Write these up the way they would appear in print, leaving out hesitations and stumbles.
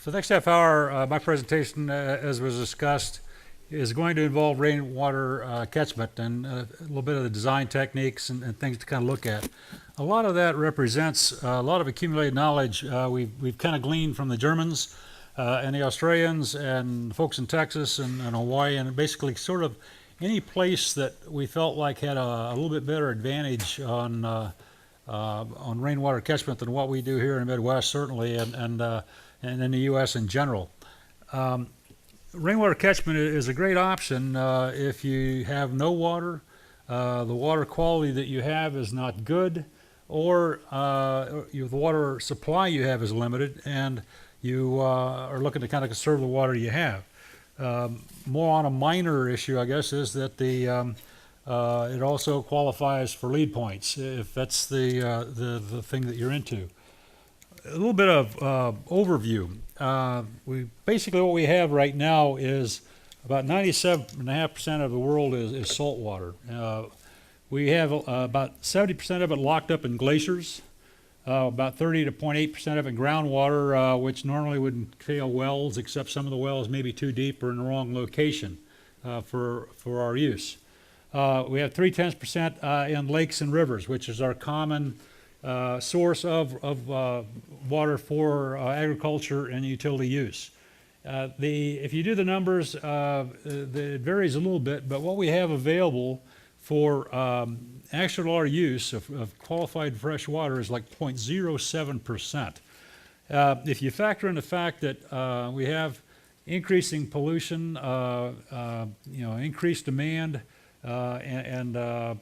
So the next half hour, my presentation, as was discussed, is going to involve rainwater catchment and a little bit of the design techniques and things to kind of look at. A lot of that represents a lot of accumulated knowledge we've kind of gleaned from the Germans and the Australians and folks in Texas and Hawaii, and basically sort of any place that we felt like had a little bit better advantage on rainwater catchment than what we do here in the Midwest, certainly, and in the U.S. in general. Rainwater catchment is a great option if you have no water, the water quality that you have is not good, or the water supply you have is limited, and you are looking to kind of conserve the water you have. More on a minor issue, I guess, is that it also qualifies for lead points if that's the thing that you're into. A little bit of overview. Basically what we have right now is about 97.5% of the world is salt water. We have about 70% of it locked up in glaciers, about 30 to 0.8% of it groundwater, which normally would entail wells, except some of the wells may be too deep or in the wrong location for our use. We have 0.3% in lakes and rivers, which is our common source of water for agriculture and utility use. If you do the numbers, it varies a little bit, but what we have available for actual our use of qualified fresh water is like 0.07%. If you factor in the fact that we have increasing pollution, increased demand, and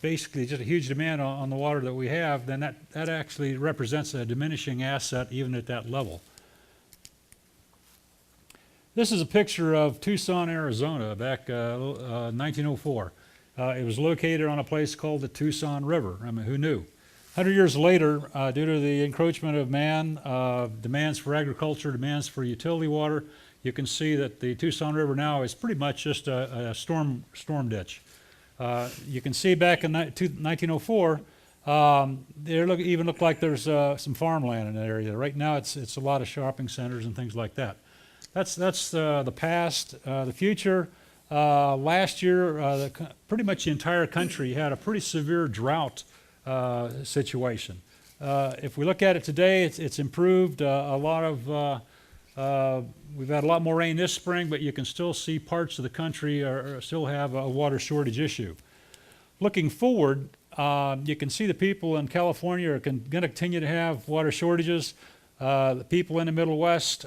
basically just a huge demand on the water that we have, then that actually represents a diminishing asset even at that level. This is a picture of Tucson, Arizona back 1904. It was located on a place called the Tucson River. I mean, who knew? 100 years later, due to the encroachment of man, demands for agriculture, demands for utility water, you can see that the Tucson River now is pretty much just a storm ditch. You can see back in 1904, there even looked like there's some farmland in that area. Right now, it's a lot of shopping centers and things like that. That's the past. The future. Last year, pretty much the entire country had a pretty severe drought situation. If we look at it today, it's improved. We've had a lot more rain this spring, but you can still see parts of the country still have a water shortage issue. Looking forward, you can see the people in California are going to continue to have water shortages. The people in the Middle West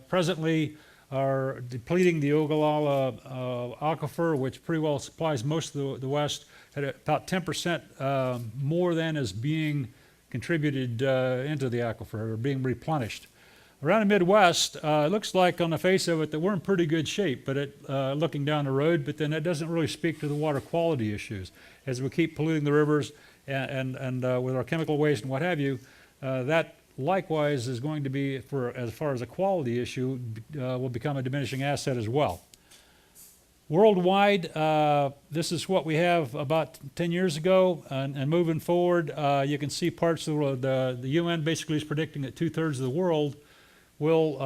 presently are depleting the Ogallala aquifer, which pretty well supplies most of the West, at about 10% more than is being contributed into the aquifer or being replenished. Around the Midwest, it looks like on the face of it that we're in pretty good shape, but looking down the road, but then that doesn't really speak to the water quality issues. As we keep polluting the rivers and with our chemical waste and what have you, that likewise is going to be, as far as a quality issue, will become a diminishing asset as well. Worldwide, this is what we have about 10 years ago, and moving forward, you can see parts of the UN basically is predicting that 2/3 of the world will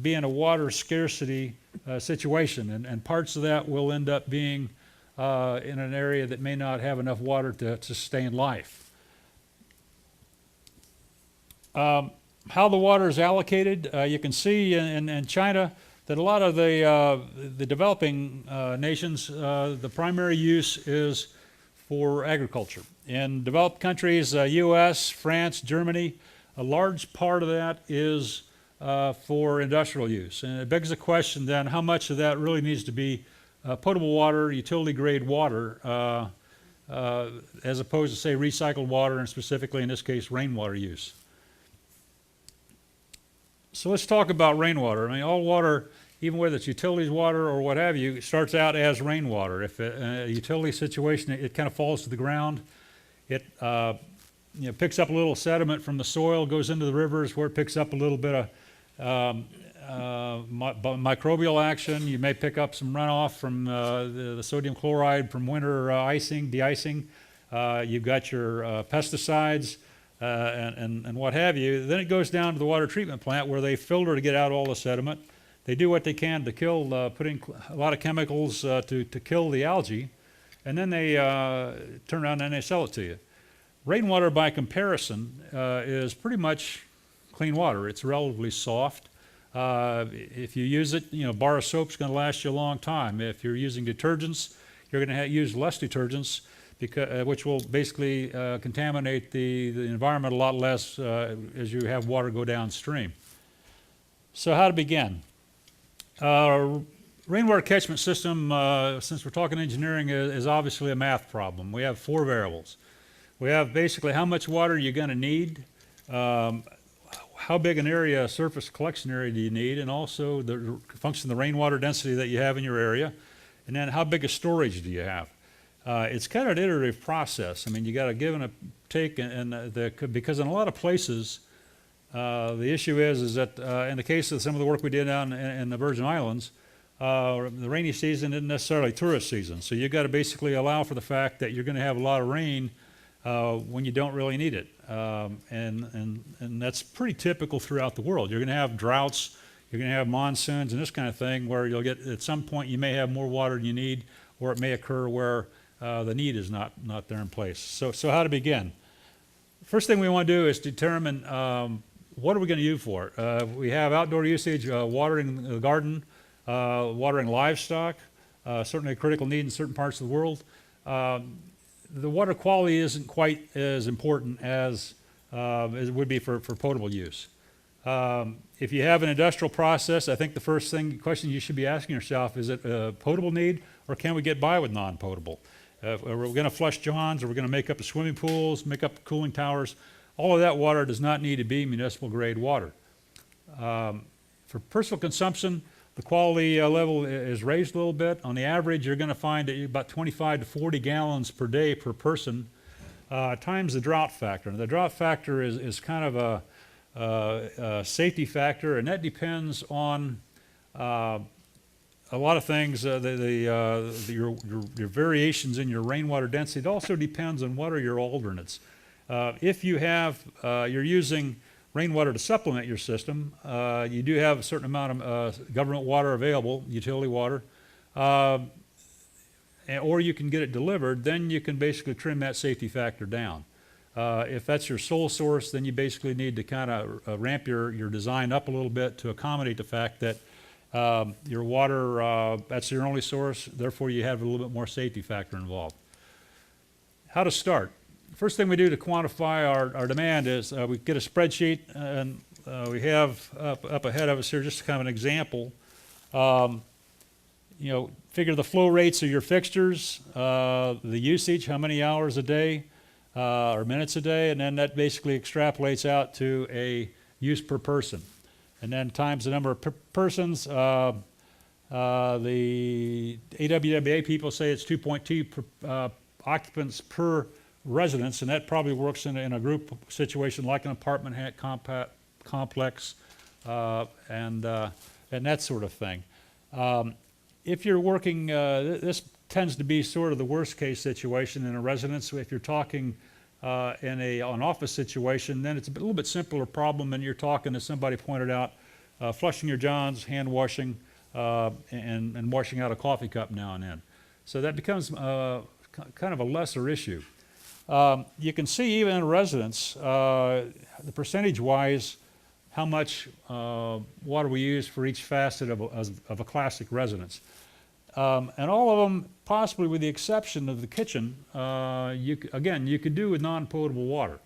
be in a water scarcity situation, and parts of that will end up being in an area that may not have enough water to sustain life. How the water is allocated, you can see in China that a lot of the developing nations, the primary use is for agriculture. In developed countries, U.S., France, Germany, a large part of that is for industrial use. And it begs the question then, how much of that really needs to be potable water, utility grade water, as opposed to, say, recycled water, and specifically in this case, rainwater use. So let's talk about rainwater. I mean, all water, even whether it's utilities water or what have you, starts out as rainwater. If a utility situation, it kind of falls to the ground. It picks up a little sediment from the soil, goes into the rivers where it picks up a little bit of microbial action. You may pick up some runoff from the sodium chloride from winter de-icing. You've got your pesticides. and what have you. Then it goes down to the water treatment plant where they filter to get out all the sediment. They do what they can to kill, put in a lot of chemicals to kill the algae, and then they turn around and they sell it to you. Rainwater, by comparison, is pretty much clean water. It's relatively soft. If you use it, a bar of soap's going to last you a long time. If you're using detergents, you're going to use less detergents, because, which will basically contaminate the environment a lot less as you have water go downstream. So how to begin? Rainwater catchment system, since we're talking engineering, is obviously a math problem. We have 4 variables. We have basically how much water you're going to need, how big an area, surface collection area do you need, and also the function of the rainwater density that you have in your area, and then how big a storage do you have. It's kind of an iterative process. I mean, you got to give and a take, because in a lot of places, the issue is that in the case of some of the work we did down in the Virgin Islands, the rainy season isn't necessarily tourist season. So you've got to basically allow for the fact that you're going to have a lot of rain when you don't really need it. And that's pretty typical throughout the world. You're going to have droughts, you're going to have monsoons and this kind of thing where you'll get, at some point you may have more water than you need, or it may occur where the need is not there in place. So how to begin? First thing we want to do is determine what are we going to use for it. We have outdoor usage, watering the garden, watering livestock, certainly a critical need in certain parts of the world. The water quality isn't quite as important as it would be for potable use. If you have an industrial process, I think the first question you should be asking yourself, is it a potable need, or can we get by with non-potable? Are we going to flush johns, or we're going to make up the swimming pools, make up cooling towers? All of that water does not need to be municipal grade water. For personal consumption, the quality level is raised a little bit. On the average, you're going to find that about 25 to 40 gallons per day per person, times the drought factor. And the drought factor is kind of a safety factor, and that depends on a lot of things. Your variations in your rainwater density. It also depends on what are your alternates. If you have, you're using rainwater to supplement your system, you do have a certain amount of government water available, utility water, or you can get it delivered, then you can basically trim that safety factor down. If that's your sole source, then you basically need to kind of ramp your design up a little bit to accommodate the fact that your water, that's your only source, therefore you have a little bit more safety factor involved. How to start? First thing we do to quantify our demand is we get a spreadsheet, and we have up ahead of us here just kind of an example. Figure the flow rates of your fixtures, the usage, how many hours a day or minutes a day, and then that basically extrapolates out to a use per person. And then times the number of persons. The AWWA people say it's 2.2 occupants per residence, and that probably works in a group situation like an apartment complex and that sort of thing. If you're working, this tends to be sort of the worst case situation in a residence. If you're talking in an office situation, then it's a little bit simpler problem, and you're talking, as somebody pointed out, flushing your johns, hand washing, and washing out a coffee cup now and then. So that becomes kind of a lesser issue. You can see even in residence, the percentage-wise, how much water we use for each facet of a classic residence. And all of them, possibly with the exception of the kitchen, you could do with non-potable water.